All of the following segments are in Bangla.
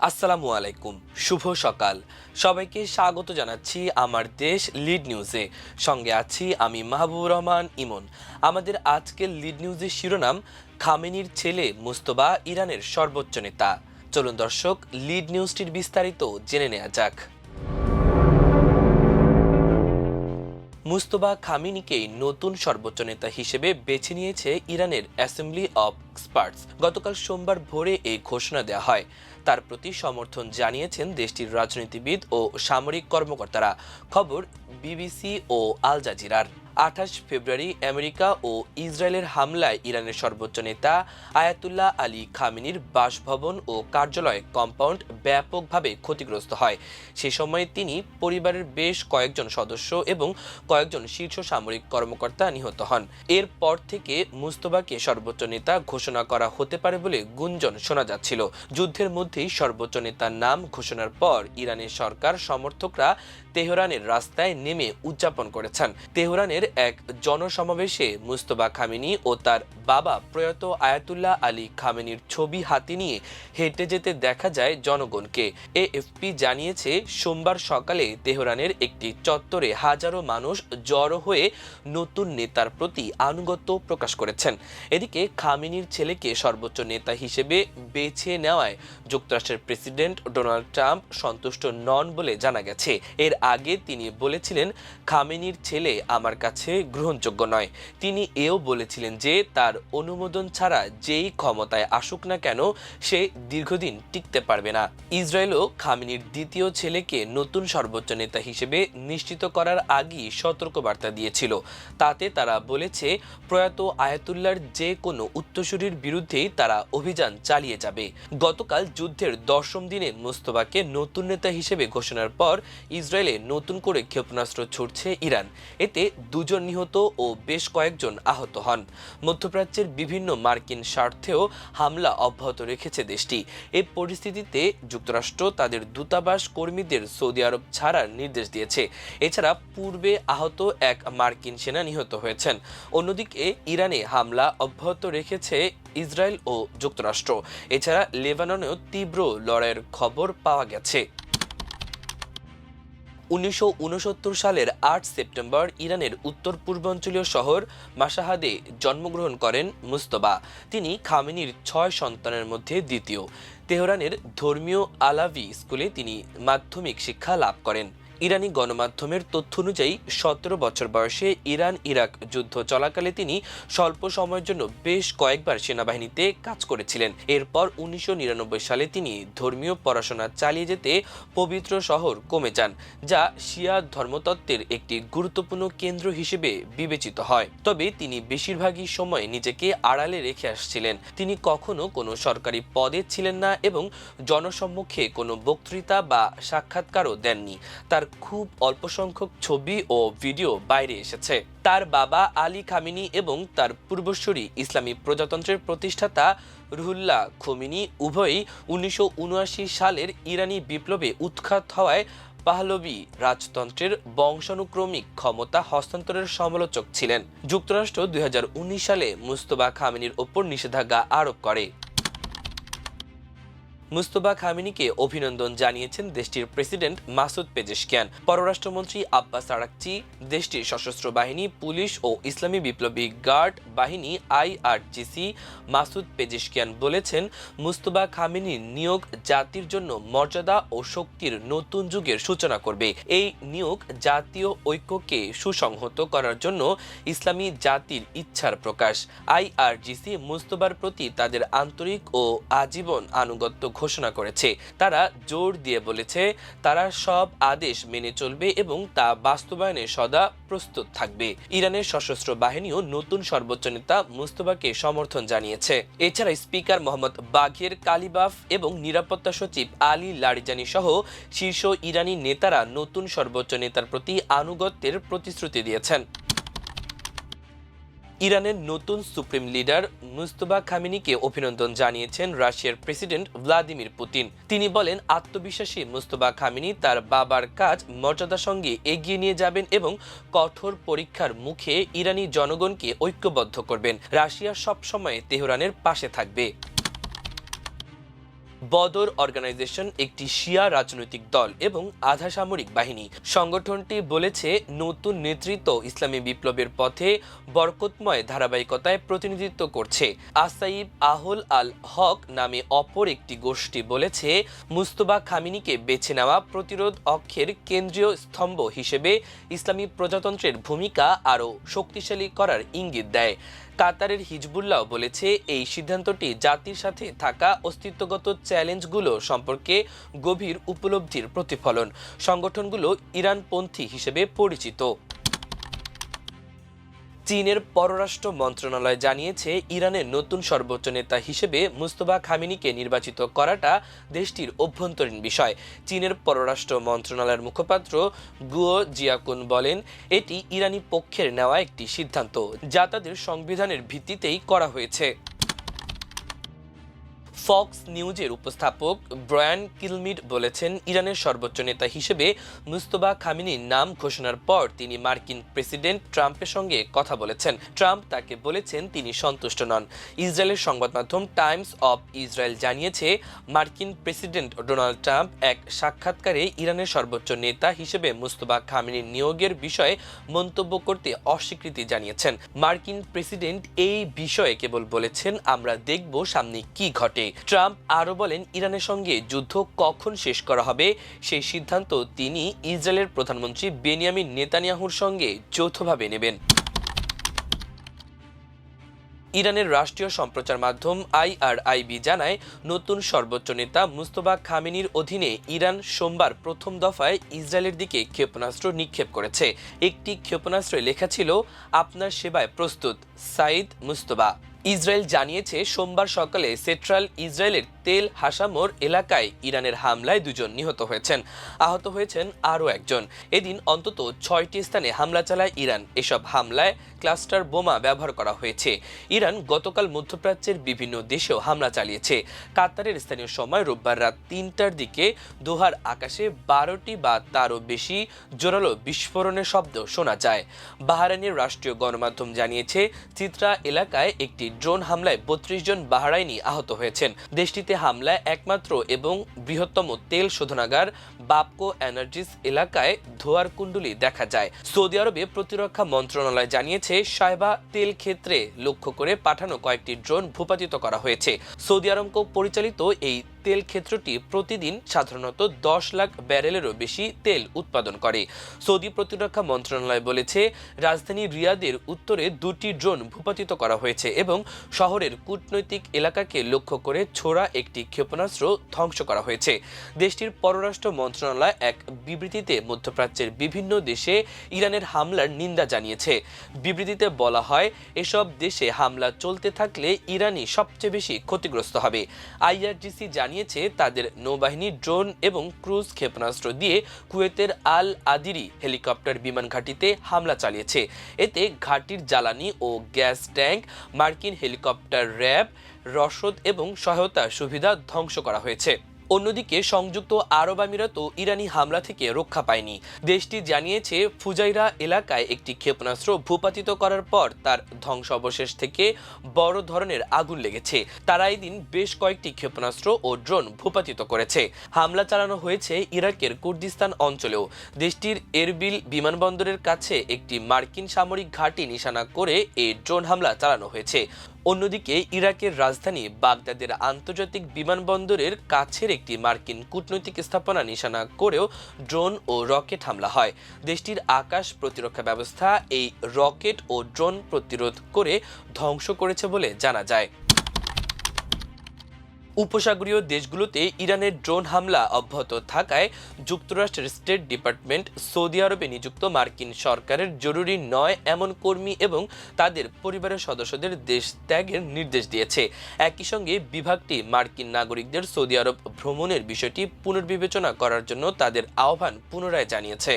আসসালামু আলাইকুম, শুভ সকাল। সবাইকে স্বাগত জানাচ্ছি আমার দেশ লিড নিউজে। সঙ্গে আছি আমি মাহবুবুর রহমান ইমন। আমাদের আজকের লিড নিউজের শিরোনাম, খামেনির ছেলে মুস্তফা ইরানের সর্বোচ্চ নেতা। চলুন দর্শক, লিড নিউজটির বিস্তারিত জেনে নেওয়া যাক। মুস্তফা খামেনিকে নতুন সর্বোচ্চ নেতা হিসেবে বেছে নিয়েছে ইরানের অ্যাসেম্বলি অব এক্সপার্টস। গতকাল সোমবার ভোরে এই ঘোষণা দেওয়া হয়। তার প্রতি সমর্থন জানিয়েছেন দেশটির রাজনীতিবিদ ও সামরিক কর্মকর্তারা। খবর বিবিসি ও আল জাজিরার। 28 ফেব্রুয়ারি আমেরিকা ও ইসরায়েলের হামলায় ইরানের সর্বোচ্চ নেতা আয়াতুল্লাহ আলী খামেনির বাসভবন ও কার্যালয় কম্পাউন্ড ব্যাপকভাবে ক্ষতিগ্রস্ত হয়। সে সময় তিনি পরিবারের বেশ কয়েকজন সদস্য এবং কয়েকজন শীর্ষ সামরিক কর্মকর্তা নিহত হন। এরপর থেকে মুস্তফাকে সর্বোচ্চ নেতা ঘোষণা করা হতে পারে বলে গুঞ্জন শোনা যাচ্ছিল। যুদ্ধের মধ্যেই সর্বোচ্চ নেতার নাম ঘোষণার পর ইরানের সরকার সমর্থকরা তেহরানের রাস্তায় নেমে উদযাপন করেছেন। তেহরানের এক জনসমাবেশে মুস্তফা খামেনি ও তার বাবা প্রয়াত আয়াতুল্লাহ আলী খামেনির ছবি হাতে নিয়ে হেঁটে যেতে দেখা যায় জনগণকে। এএফপি জানিয়েছে, সোমবার সকালে তেহরানের একটি চত্বরে হাজারো মানুষ জড়ো হয়ে নতুন নেতার প্রতি আনুগত্য প্রকাশ করেছেন। এদিকে খামেনির ছেলেকে সর্বোচ্চ নেতা হিসেবে বেছে নেওয়ায় যুক্তরাষ্ট্রের প্রেসিডেন্ট ডোনাল্ড ট্রাম্প সন্তুষ্ট নন বলে জানা গেছে। এর আগে তিনি বলেছিলেন, খামেনির ছেলে আমার কাছে গ্রহণযোগ্য নয়। তিনি এও বলেছিলেন যে তার অনুমোদন ছাড়া যেই ক্ষমতায় আসুক না কেন সে দীর্ঘদিন টিকতে পারবে না। ইসরায়েলও খামেনির দ্বিতীয় ছেলেকে নতুন সর্বোচ্চ নেতা হিসেবে নিশ্চিত করার আগেই সতর্কবার্তা দিয়েছিল। তাতে তারা বলেছে, প্রয়াত আয়াতুল্লাহর যে কোনো উত্তরসূরির বিরুদ্ধেই তারা অভিযান চালিয়ে যাবে। গতকাল যুদ্ধের 10ম দিনে মুস্তফাকে নতুন নেতা হিসেবে ঘোষণার পর ইসরায়েলে নতুন করে ক্ষেপণাস্ত্র ছুড়ছে ইরান। এতে 2 জন নিহত ও বেশ কয়েকজন আহত হন। মধ্যপ্রাচ্যের বিভিন্ন মার্কিন স্বার্থেও হামলা অব্যাহত রেখেছে দেশটি। এই পরিস্থিতিতে যুক্তরাষ্ট্র তাদের দূতাবাস কর্মীদের সৌদি আরব ছাড়ার নির্দেশ দিয়েছে। এছাড়া পূর্বে আহত এক মার্কিন সেনা নিহত হয়েছেন। অন্যদিকে ইরানে হামলা অব্যাহত রেখেছে ইসরায়েল ও যুক্তরাষ্ট্র। এছাড়া লেবাননেও তীব্র লড়াইয়ের খবর পাওয়া গেছে। 1969 সালের 8 সেপ্টেম্বর ইরানের উত্তর পূর্বাঞ্চলীয় শহর মাশহাদে জন্মগ্রহণ করেন মুস্তফা। তিনি খামেনির 6 সন্তানের মধ্যে দ্বিতীয়। তেহরানের ধর্মীয় আলাভি স্কুলে তিনি মাধ্যমিক শিক্ষা লাভ করেন। ইরানি গণমাধ্যমের তথ্য অনুযায়ী 17 বছর বয়সে ইরান ইরাক যুদ্ধ চলাকালে তিনি স্বল্প সময়ের জন্য বেশ কয়েকবার সেনাবাহিনীতে কাজ করেছিলেন। এরপর 1999 সালে তিনি ধর্মীয় পড়াশোনা চালিয়ে যেতে পবিত্র শহর কমে যান, যা শিয়া ধর্মতত্ত্বের একটি গুরুত্বপূর্ণ কেন্দ্র হিসেবে বিবেচিত হয়। তবে তিনি বেশিরভাগই সময় নিজেকে আড়ালে রেখে আসছিলেন। তিনি কখনো কোনো সরকারি পদে ছিলেন না এবং জনসম্মুখে কোনো বক্তৃতা বা সাক্ষাৎকারও দেননি। তার খুব অল্প সংখ্যক ছবি ও ভিডিও বাইরে এসেছে। তার বাবা আলী খামেনি এবং তার পূর্বসূরি ইসলামী প্রজাতন্ত্রের প্রতিষ্ঠাতা রুহুল্লাহ খোমেনি উভয়ই 1979 সালের ইরানি বিপ্লবে উৎখাত হওয়ায় পাহলভি রাজতন্ত্রের বংশানুক্রমিক ক্ষমতা হস্তান্তরের সমালোচক ছিলেন। যুক্তরাষ্ট্র 2019 সালে মুস্তফা খামেনির ওপর নিষেধাজ্ঞা আরোপ করে। মুস্তফা খামেনিকে অভিনন্দন জানিয়েছেন দেশটির প্রেসিডেন্ট মাসুদ পেজেশকিয়ান। পররাষ্ট্রমন্ত্রী আব্বাস আরাকচি, দেশটির সশস্ত্র বাহিনী, পুলিশ ও ইসলামী বিপ্লবী গার্ড বাহিনী আইআরজিসি মাসুদ পেজেশকিয়ান বলেছেন, মুস্তফা খামেনির নিয়োগ জাতির জন্য মর্যাদা ও শক্তির নতুন যুগের সূচনা করবে। এই নিয়োগ জাতীয় ঐক্যকে সুসংহত করার জন্য ইসলামী জাতির ইচ্ছার প্রকাশ। আইআরজিসি মুস্তফার প্রতি তাদের আন্তরিক ও আজীবন আনুগত্য ঘোষণা করেছে। তারা জোর দিয়ে বলেছে, তারা সব আদেশ মেনে চলবে এবং তা বাস্তবায়নে সদা প্রস্তুত থাকবে। ইরানের সশস্ত্র বাহিনীও নতুন সর্বোচ্চ নেতা মুস্তফাকে সমর্থন জানিয়েছে। এছাড়া স্পিকার মোহাম্মদ বাঘের কালিবাফ এবং নিরাপত্তা সচিব আলী লারিজানি সহ শীর্ষ ইরানি নেতারা নতুন সর্বোচ্চ নেতার প্রতি আনুগত্যের প্রতিশ্রুতি দিয়েছেন। ইরানের নতুন সুপ্রিম লিডার মুস্তফা খামেনিকে অভিনন্দন জানিয়েছেন রাশিয়ার প্রেসিডেন্ট ভ্লাদিমির পুতিন। তিনি বলেন, আত্মবিশ্বাসী মুস্তফা খামেনি তার বাবার কাজ মর্যাদার সঙ্গে এগিয়ে নিয়ে যাবেন এবং কঠোর পরীক্ষার মুখে ইরানি জনগণকে ঐক্যবদ্ধ করবেন। রাশিয়া সবসময় তেহরানের পাশে থাকবে। বদর অর্গানাইজেশন একটি শিয়া রাজনৈতিক দল এবং আধা সামরিক বাহিনী। সংগঠনটি বলেছে নতুন নেতৃত্ব ইসলামী বিপ্লবের পথে বরকতময় ধারাবাহিকতায় প্রতিনিধিত্ব করছে। আসাইব আহল আল হক নামে অপর একটি গোষ্ঠী বলেছে মুস্তফা খামেনিকে বেছে নেওয়া প্রতিরোধ অক্ষের কেন্দ্রীয় স্তম্ভ হিসেবে ইসলামী প্রজাতন্ত্রের ভূমিকা আরও শক্তিশালী করার ইঙ্গিত দেয়। কাতারের হিজবুল্লাহ বলেছে এই সিদ্ধান্তটি জাতির সাথে থাকা অস্তিত্বগত চ্যালেঞ্জগুলো সম্পর্কে গভীর উপলব্ধির প্রতিফলন। সংগঠনগুলো ইরানপন্থী হিসেবে পরিচিত। চীনের পররাষ্ট্র মন্ত্রণালয় জানিয়েছে ইরানের নতুন সর্বোচ্চ নেতা হিসেবে মুস্তফা খামেনিকে নির্বাচিত করাটা দেশটির অভ্যন্তরীণ বিষয়। চীনের পররাষ্ট্র মন্ত্রণালয়ের মুখপাত্র গুয়ো জিয়াকুন বলেন, এটি ইরানি পক্ষের নেওয়া একটি সিদ্ধান্ত যা তাদের সংবিধানের ভিত্তিতেই করা হয়েছে। ফক্স নিউজের উপস্থাপক ব্রায়ান কিলমিড বলেছেন, ইরানের সর্বোচ্চ নেতা হিসেবে মুস্তফা খামেনির নাম ঘোষণার পর তিনি মার্কিন প্রেসিডেন্ট ট্রাম্পের সঙ্গে কথা বলেছেন। ট্রাম্প তাকে বলেছেন তিনি সন্তুষ্ট নন। ইসরায়েলের সংবাদ মাধ্যম টাইমস অব ইসরায়েল জানিয়েছে, মার্কিন প্রেসিডেন্ট ডোনাল্ড ট্রাম্প এক সাক্ষাৎকারে ইরানের সর্বোচ্চ নেতা হিসেবে মুস্তফা খামেনির নিয়োগের বিষয়ে মন্তব্য করতে অস্বীকৃতি জানিয়েছেন। মার্কিন প্রেসিডেন্ট এই বিষয়ে কেবল বলেছেন, আমরা দেখব সামনে কি ঘটে। ট্রাম্প আরও বলেন, ইরানের সঙ্গে যুদ্ধ কখন শেষ করা হবে সেই সিদ্ধান্ত তিনি ইসরায়েলের প্রধানমন্ত্রী বেনিয়ামিন নেতানিয়াহুর সঙ্গে যৌথভাবে নেবেন। ইরানের রাষ্ট্রীয় সম্প্রচার মাধ্যম IRIB জানায়, নতুন সর্বোচ্চ নেতা মুস্তফা খামেনির অধীনে ইরান সোমবার প্রথম দফায় ইসরায়েলের দিকে ক্ষেপণাস্ত্র নিক্ষেপ করেছে। একটি ক্ষেপণাস্ত্রে লেখা ছিল, আপনার সেবায় প্রস্তুত সাইদ মুস্তফা। ইসরায়েল জানিয়েছে, সোমবার সকালে সেন্ট্রাল ইসরায়েলের তেল হাসামোর এলাকায় ইরানের হামলায় 2 জন নিহত হয়েছেন, আহত হয়েছেন আরও 1 জন। এদিন অন্তত 6টি স্থানে হামলা চালায় ইরান। এসব হামলায় ক্লাস্টার বোমা ব্যবহার করা হয়েছে। ইরান গতকাল মধ্যপ্রাচ্যের বিভিন্ন দেশেও হামলা চালিয়েছে। কাতারের স্থানীয় সময় রোববার রাত 3টার দিকে দোহার আকাশে 12টি বা তারও বেশি জোরালো বিস্ফোরণের শব্দ শোনা যায়। বাহরাইনের রাষ্ট্রীয় গণমাধ্যম জানিয়েছে, চিত্রা এলাকায় একটি ড্রোন হামলায় 32 জন বাহরাইনি আহত হয়েছেন। দেশটিতে হামলায় একমাত্র এবং বৃহত্তম তেল শোধনাগার বাপকো এনার্জিস এলাকায় ধোঁয়ার কুণ্ডলী দেখা যায়। সৌদি আরবে প্রতিরক্ষা মন্ত্রণালয় জানিয়েছে, সায়বা তেল ক্ষেত্রে লক্ষ্য করে পাঠানো কয়েকটি ড্রোন ভূপাতিত করা হয়েছে। সৌদি আরামকো পরিচালিত এই তেল ক্ষেত্রটি প্রতিদিন সাধারণত 10 লাখ ব্যারেলেরও বেশি তেল উৎপাদন করে। সৌদি প্রতিরক্ষা মন্ত্রণালয় বলেছে, রাজধানী রিয়াদের উত্তরে 2টি ড্রোন ভূপাতিত করা হয়েছে এবং শহরের কূটনৈতিক এলাকাকে লক্ষ্য করে ছোড়া একটি ক্ষেপণাস্ত্র ধ্বংস করা হয়েছে। দেশটির পররাষ্ট্র মন্ত্রণালয় এক বিবৃতিতে মধ্যপ্রাচ্যের বিভিন্ন দেশে ইরানের হামলার নিন্দা জানিয়েছে। বিবৃতিতে বলা হয়, এসব দেশে হামলা চলতে থাকলে ইরানই সবচেয়ে বেশি ক্ষতিগ্রস্ত হবে। IRGC জানিয়েছে, তাদের নৌবাহিনী ড্রোন এবং ক্রুজ ক্ষেপণাস্ত্র দিয়ে কুয়েতের আল আদিরি হেলিকপ্টার বিমান ঘাঁটিতে হামলা চালিয়েছে। এতে ঘাঁটির জ্বালানি ও গ্যাস ট্যাঙ্ক, মার্কিন হেলিকপ্টার, র্যাব, রসদ এবং সহায়তা সুবিধা ধ্বংস করা হয়েছে। অন্যদিকে সংযুক্ত আরব আমিরাতও ইরানি হামলা থেকে রক্ষা পায়নি। দেশটি জানিয়েছে, ফুজাইরা এলাকায় একটি ক্ষেপণাস্ত্র ভূপাতিত করার পর তার ধ্বংসাবশেষ থেকে বড় ধরনের আগুন লেগেছে। তারা এদিন বেশ কয়েকটি ক্ষেপণাস্ত্র ও ড্রোন ভূপাতিত করেছে। হামলা চালানো হয়েছে ইরাকের কুর্দিস্তান অঞ্চলেও। দেশটির এরবিল বিমানবন্দরের কাছে একটি মার্কিন সামরিক ঘাঁটি নিশানা করে এই ড্রোন হামলা চালানো হয়েছে। অন্যদিকে ইরাকের রাজধানী বাগদাদের আন্তর্জাতিক বিমানবন্দরের কাছের একটি মার্কিন কূটনৈতিক স্থাপনা নিশানা করেও ড্রোন ও রকেট হামলা হয়। দেশটির আকাশ প্রতিরক্ষা ব্যবস্থা এই রকেট ও ড্রোন প্রতিরোধ করে ধ্বংস করেছে বলে জানা যায়। উপসাগরীয় দেশগুলোতে ইরানের ড্রোন হামলা অব্যাহত থাকায় যুক্তরাষ্ট্রের স্টেট ডিপার্টমেন্ট সৌদি আরবে নিযুক্ত মার্কিন সরকারের জরুরি নয় এমন কর্মী এবং তাদের পরিবারের সদস্যদের দেশ ত্যাগের নির্দেশ দিয়েছে। একই সঙ্গে বিভাগটি মার্কিন নাগরিকদের সৌদি আরব ভ্রমণের বিষয়টি পুনর্বিবেচনা করার জন্য তাদের আহ্বান পুনরায় জানিয়েছে।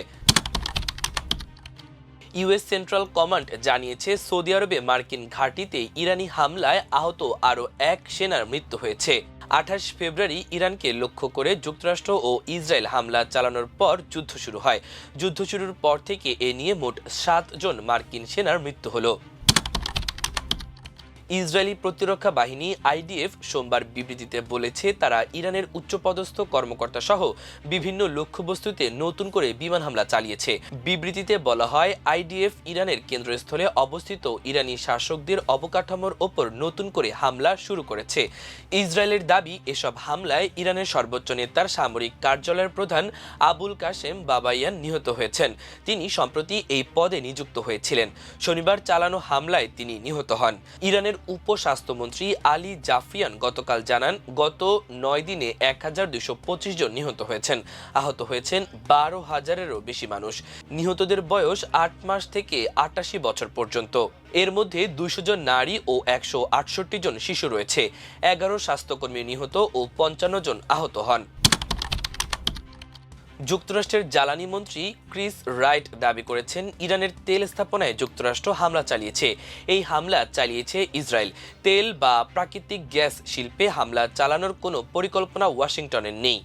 ইউএস সেন্ট্রাল কমান্ড জানিয়েছে, সৌদি আরবে মার্কিন ঘাঁটিতে ইরানি হামলায় আহত আরও 1 সেনার মৃত্যু হয়েছে। 28 ফেব্রুয়ারি ইরানকে লক্ষ্য করে যুক্তরাষ্ট্র ও ইসরায়েল হামলা চালানোর পর যুদ্ধ শুরু হয়। যুদ্ধ শুরুর পর থেকে এ নিয়ে মোট 7 জন মার্কিন সেনার মৃত্যু হলো। ইসরায়েলি প্রতিরক্ষা বাহিনী আইডিএফ সোমবার বিবৃতিতে বলেছে তারা ইরানের উচ্চপদস্থ কর্মকর্তা সহ বিভিন্ন লক্ষ্যবস্তুতে নতুন করে বিমান হামলা চালিয়েছে। বিবৃতিতে বলা হয়, আইডিএফ ইরানের কেন্দ্রস্থলে অবস্থিত ইরানি শাসকদের অবকাঠামোর ওপর নতুন করে হামলা শুরু করেছে। ইসরায়েলের দাবি, এসব হামলায় ইরানের সর্বোচ্চ নেতার সামরিক কার্যালয়ের প্রধান আবুল কাশেম বাবাইয়ান নিহত হয়েছেন। তিনি সম্প্রতি এই পদে নিযুক্ত হয়েছিলেন। শনিবার চালানো হামলায় তিনি নিহত হন। ইরানের উপস্বাস্থ্যমন্ত্রী আলী জাফরিয়ান গতকাল জানান, গত 9 দিনে 1225 জন নিহত হয়েছেন। আহত হয়েছেন 12,000-এরও বেশি মানুষ। নিহতদের বয়স 8 মাস থেকে 88 বছর পর্যন্ত। এর মধ্যে 200 জন নারী ও 168 জন শিশু রয়েছে। 11 স্বাস্থ্যকর্মী নিহত ও 55 জন আহত হন। যুক্তরাষ্ট্রের জ্বালানি মন্ত্রী ক্রিস রাইট দাবি করেছেন, ইরানের তেল স্থাপনায় যুক্তরাষ্ট্র হামলা চালিয়েছে। এই হামলা চালিয়েছে ইসরায়েল। তেল বা প্রাকৃতিক গ্যাস শিল্পে হামলা চালানোর কোনো পরিকল্পনা ওয়াশিংটনের নেই।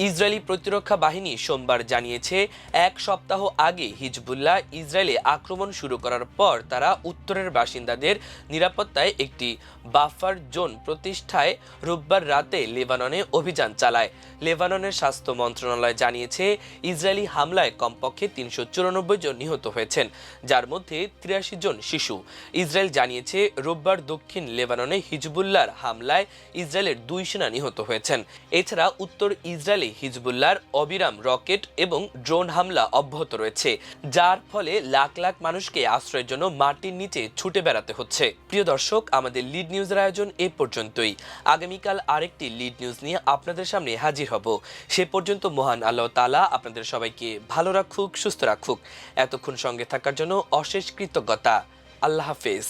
ইসরায়েলি প্রতিরক্ষা বাহিনী সোমবার জানিয়েছে, 1 সপ্তাহ আগে হিজবুল্লাহ ইসরায়েলে আক্রমণ শুরু করার পর তারা উত্তরের বাসিন্দাদের নিরাপত্তায় একটি বাফার জোন প্রতিষ্ঠায় রোববার রাতে লেবাননে অভিযান চালায়। লেবাননের স্বাস্থ্য মন্ত্রণালয় জানিয়েছে, ইসরায়েলি হামলায় কমপক্ষে 394 জন নিহত হয়েছেন, যার মধ্যে 83 জন শিশু। ইসরায়েল জানিয়েছে, রোববার দক্ষিণ লেবাননে হিজবুল্লাহর হামলায় ইসরায়েলের 2 সেনা নিহত হয়েছেন। এছাড়া উত্তর ইসরায়েলে হিজবুল্লাহর অবিরাম রকেট এবং ড্রোন হামলা অব্যাহত রয়েছে, যার ফলে লাখ লাখ মানুষকে আশ্রয়ের জন্য মাটির নিচে ছুটে বেড়াতে হচ্ছে। প্রিয় দর্শক, আমাদের লিড নিউজের আয়োজন এ পর্যন্তই। আগামীকাল আরেকটি লিড নিউজ নিয়ে আপনাদের সামনে হাজির হব। সে পর্যন্ত মহান আল্লাহ তাআলা আপনাদের সবাইকে ভালো রাখুক, সুস্থ রাখুক। এতক্ষণ সঙ্গে থাকার জন্য অশেষ কৃতজ্ঞতা। আল্লাহ হাফেজ।